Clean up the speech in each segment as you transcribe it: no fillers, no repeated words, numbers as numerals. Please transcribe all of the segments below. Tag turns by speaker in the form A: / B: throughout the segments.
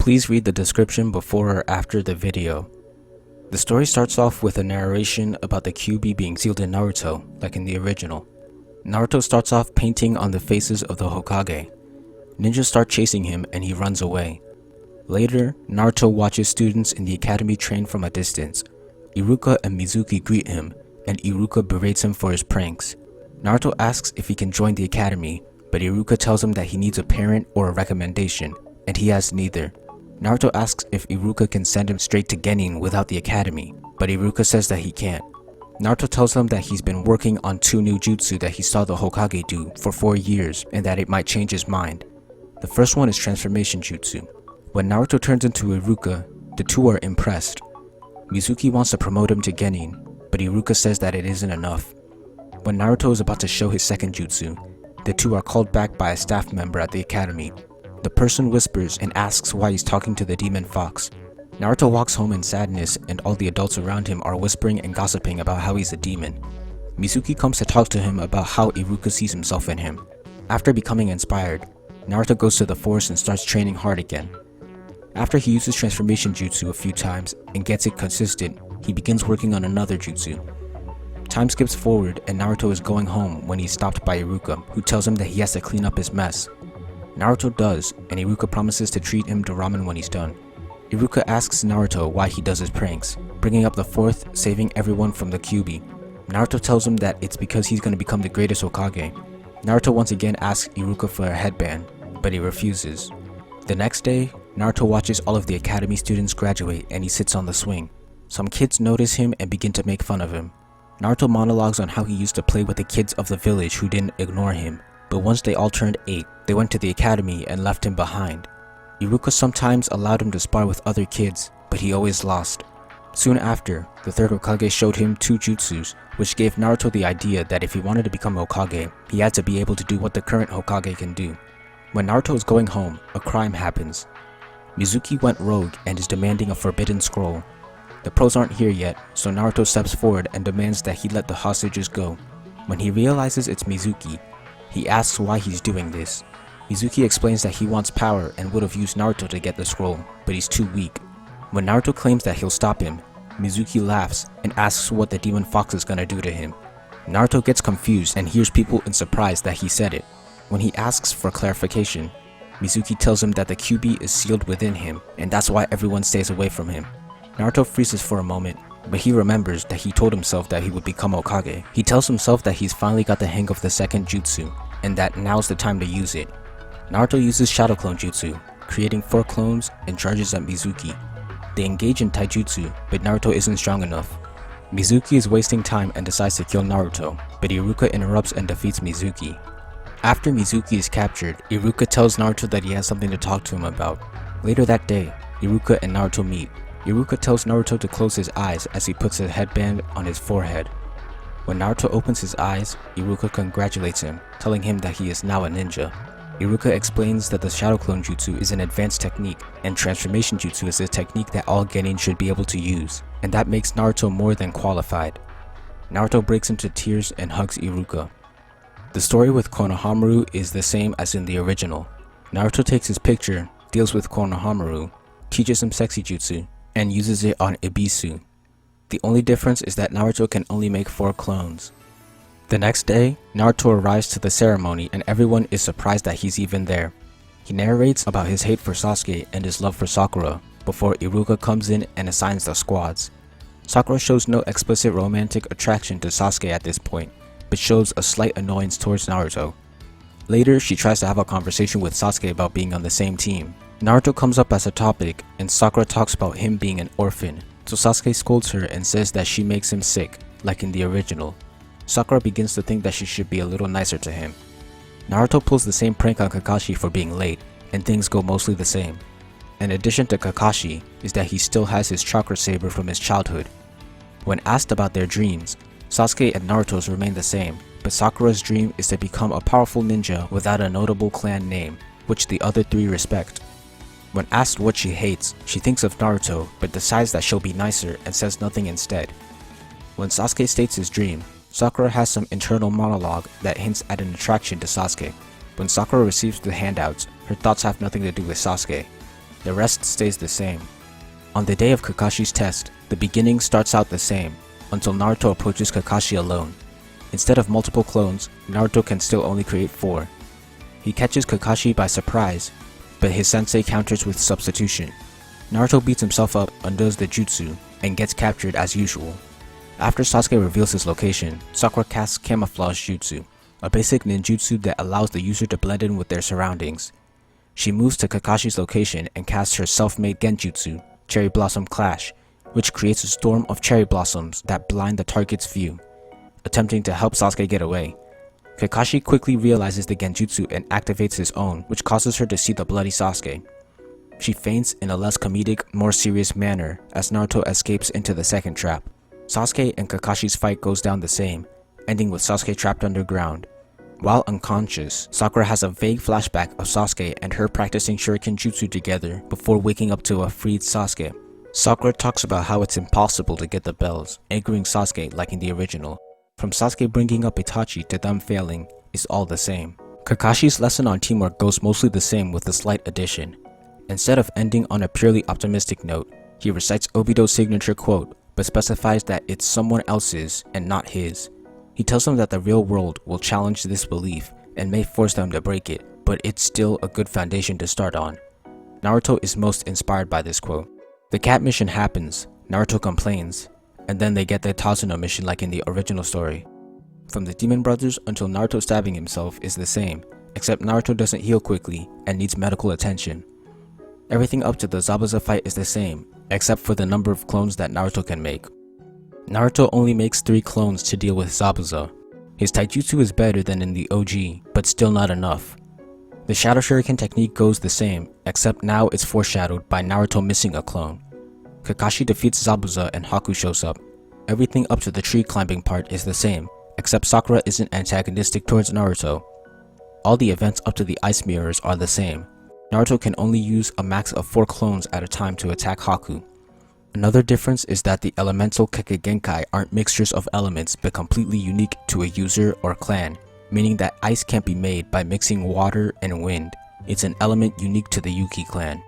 A: Please read the description before or after the video. The story starts off with a narration about the QB being sealed in Naruto, like in the original. Naruto starts off painting on the faces of the Hokage. Ninjas start chasing him and he runs away. Later, Naruto watches students in the academy train from a distance. Iruka and Mizuki greet him, and Iruka berates him for his pranks. Naruto asks if he can join the academy, but Iruka tells him that he needs a parent or a recommendation, and he has neither. Naruto asks if Iruka can send him straight to Genin without the academy, but Iruka says that he can't. Naruto tells him that he's been working on 2 new jutsu that he saw the Hokage do for 4 years and that it might change his mind. The first one is transformation jutsu. When Naruto turns into Iruka, the two are impressed. Mizuki wants to promote him to Genin, but Iruka says that it isn't enough. When Naruto is about to show his second jutsu, the two are called back by a staff member at the academy. The person whispers and asks why he's talking to the demon fox. Naruto walks home in sadness and all the adults around him are whispering and gossiping about how he's a demon. Mizuki comes to talk to him about how Iruka sees himself in him. After becoming inspired, Naruto goes to the forest and starts training hard again. After he uses transformation jutsu a few times and gets it consistent, he begins working on another jutsu. Time skips forward and Naruto is going home when he's stopped by Iruka, who tells him that he has to clean up his mess. Naruto does, and Iruka promises to treat him to ramen when he's done. Iruka asks Naruto why he does his pranks, bringing up the 4th, saving everyone from the QB. Naruto tells him that it's because he's going to become the greatest Hokage. Naruto once again asks Iruka for a headband, but he refuses. The next day, Naruto watches all of the academy students graduate and he sits on the swing. Some kids notice him and begin to make fun of him. Naruto monologues on how he used to play with the kids of the village who didn't ignore him, but once they all turned 8, they went to the academy and left him behind. Iruka sometimes allowed him to spar with other kids, but he always lost. Soon after, the 3rd Hokage showed him 2 jutsus, which gave Naruto the idea that if he wanted to become Hokage, he had to be able to do what the current Hokage can do. When Naruto is going home, a crime happens. Mizuki went rogue and is demanding a forbidden scroll. The pros aren't here yet, so Naruto steps forward and demands that he let the hostages go. When he realizes it's Mizuki, he asks why he's doing this. Mizuki explains that he wants power and would have used Naruto to get the scroll, but he's too weak. When Naruto claims that he'll stop him, Mizuki laughs and asks what the demon fox is gonna do to him. Naruto gets confused and hears people in surprise that he said it. When he asks for clarification, Mizuki tells him that the QB is sealed within him and that's why everyone stays away from him. Naruto freezes for a moment, but he remembers that he told himself that he would become Hokage. He tells himself that he's finally got the hang of the second jutsu, and that now's the time to use it. Naruto uses Shadow Clone Jutsu, creating 4 clones and charges at Mizuki. They engage in taijutsu, but Naruto isn't strong enough. Mizuki is wasting time and decides to kill Naruto, but Iruka interrupts and defeats Mizuki. After Mizuki is captured, Iruka tells Naruto that he has something to talk to him about. Later that day, Iruka and Naruto meet. Iruka tells Naruto to close his eyes as he puts a headband on his forehead. When Naruto opens his eyes, Iruka congratulates him, telling him that he is now a ninja. Iruka explains that the Shadow Clone Jutsu is an advanced technique, and Transformation Jutsu is a technique that all genin should be able to use, and that makes Naruto more than qualified. Naruto breaks into tears and hugs Iruka. The story with Konohamaru is the same as in the original. Naruto takes his picture, deals with Konohamaru, teaches him sexy jutsu, and uses it on Ibisu. The only difference is that Naruto can only make 4 clones. The next day, Naruto arrives to the ceremony and everyone is surprised that he's even there. He narrates about his hate for Sasuke and his love for Sakura before Iruka comes in and assigns the squads. Sakura shows no explicit romantic attraction to Sasuke at this point, but shows a slight annoyance towards Naruto. Later, she tries to have a conversation with Sasuke about being on the same team. Naruto comes up as a topic and Sakura talks about him being an orphan, so Sasuke scolds her and says that she makes him sick, like in the original. Sakura begins to think that she should be a little nicer to him. Naruto pulls the same prank on Kakashi for being late, and things go mostly the same. An addition to Kakashi is that he still has his chakra saber from his childhood. When asked about their dreams, Sasuke and Naruto's remain the same, but Sakura's dream is to become a powerful ninja without a notable clan name, which the other 3 respect. When asked what she hates, she thinks of Naruto but decides that she'll be nicer and says nothing instead. When Sasuke states his dream, Sakura has some internal monologue that hints at an attraction to Sasuke. When Sakura receives the handouts, her thoughts have nothing to do with Sasuke. The rest stays the same. On the day of Kakashi's test, the beginning starts out the same, until Naruto approaches Kakashi alone. Instead of multiple clones, Naruto can still only create 4. He catches Kakashi by surprise, but his sensei counters with substitution. Naruto beats himself up, undoes the jutsu, and gets captured as usual. After Sasuke reveals his location, Sakura casts Camouflage Jutsu, a basic ninjutsu that allows the user to blend in with their surroundings. She moves to Kakashi's location and casts her self-made genjutsu, Cherry Blossom Clash, which creates a storm of cherry blossoms that blind the target's view, attempting to help Sasuke get away. Kakashi quickly realizes the genjutsu and activates his own, which causes her to see the bloody Sasuke. She faints in a less comedic, more serious manner as Naruto escapes into the second trap. Sasuke and Kakashi's fight goes down the same, ending with Sasuke trapped underground. While unconscious, Sakura has a vague flashback of Sasuke and her practicing shuriken jutsu together before waking up to a freed Sasuke. Sakura talks about how it's impossible to get the bells, angering Sasuke like in the original. From Sasuke bringing up Itachi to them failing is all the same. Kakashi's lesson on teamwork goes mostly the same with a slight addition. Instead of ending on a purely optimistic note, he recites Obito's signature quote, but specifies that it's someone else's and not his. He tells them that the real world will challenge this belief and may force them to break it, but it's still a good foundation to start on. Naruto is most inspired by this quote. The cat mission happens, Naruto complains, and then they get the Tasuno mission like in the original story. From the Demon Brothers until Naruto stabbing himself is the same, except Naruto doesn't heal quickly and needs medical attention. Everything up to the Zabuza fight is the same, except for the number of clones that Naruto can make. Naruto only makes 3 clones to deal with Zabuza. His taijutsu is better than in the OG, but still not enough. The Shadow Shuriken technique goes the same, except now it's foreshadowed by Naruto missing a clone. Kakashi defeats Zabuza and Haku shows up. Everything up to the tree climbing part is the same, except Sakura isn't antagonistic towards Naruto. All the events up to the ice mirrors are the same. Naruto can only use a max of 4 clones at a time to attack Haku. Another difference is that the elemental Kekkei aren't mixtures of elements but completely unique to a user or clan, meaning that ice can't be made by mixing water and wind. It's an element unique to the Yuki clan.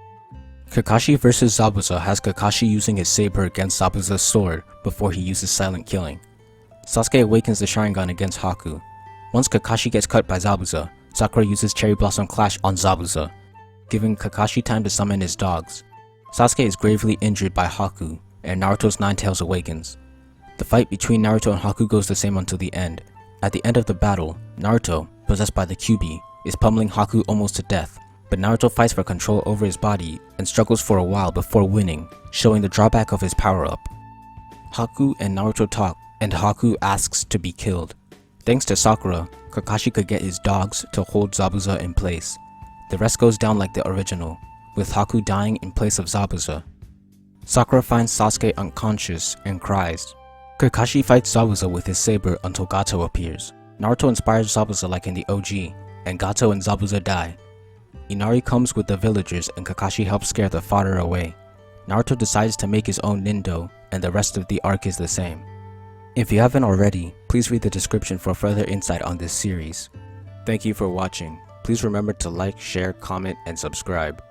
A: Kakashi vs Zabuza has Kakashi using his saber against Zabuza's sword before he uses silent killing. Sasuke awakens the Sharingan against Haku. Once Kakashi gets cut by Zabuza, Sakura uses Cherry Blossom Clash on Zabuza, giving Kakashi time to summon his dogs. Sasuke is gravely injured by Haku, and Naruto's Nine Tails awakens. The fight between Naruto and Haku goes the same until the end. At the end of the battle, Naruto, possessed by the Kyuubi, is pummeling Haku almost to death, but Naruto fights for control over his body and struggles for a while before winning, showing the drawback of his power-up. Haku and Naruto talk, and Haku asks to be killed. Thanks to Sakura, Kakashi could get his dogs to hold Zabuza in place. The rest goes down like the original, with Haku dying in place of Zabuza. Sakura finds Sasuke unconscious and cries. Kakashi fights Zabuza with his saber until Gato appears. Naruto inspires Zabuza like in the OG, and Gato and Zabuza die. Inari comes with the villagers and Kakashi helps scare the fodder away. Naruto decides to make his own Nindo, and the rest of the arc is the same. If you haven't already, please read the description for further insight on this series. Thank you for watching. Please remember to like, share, comment, and subscribe.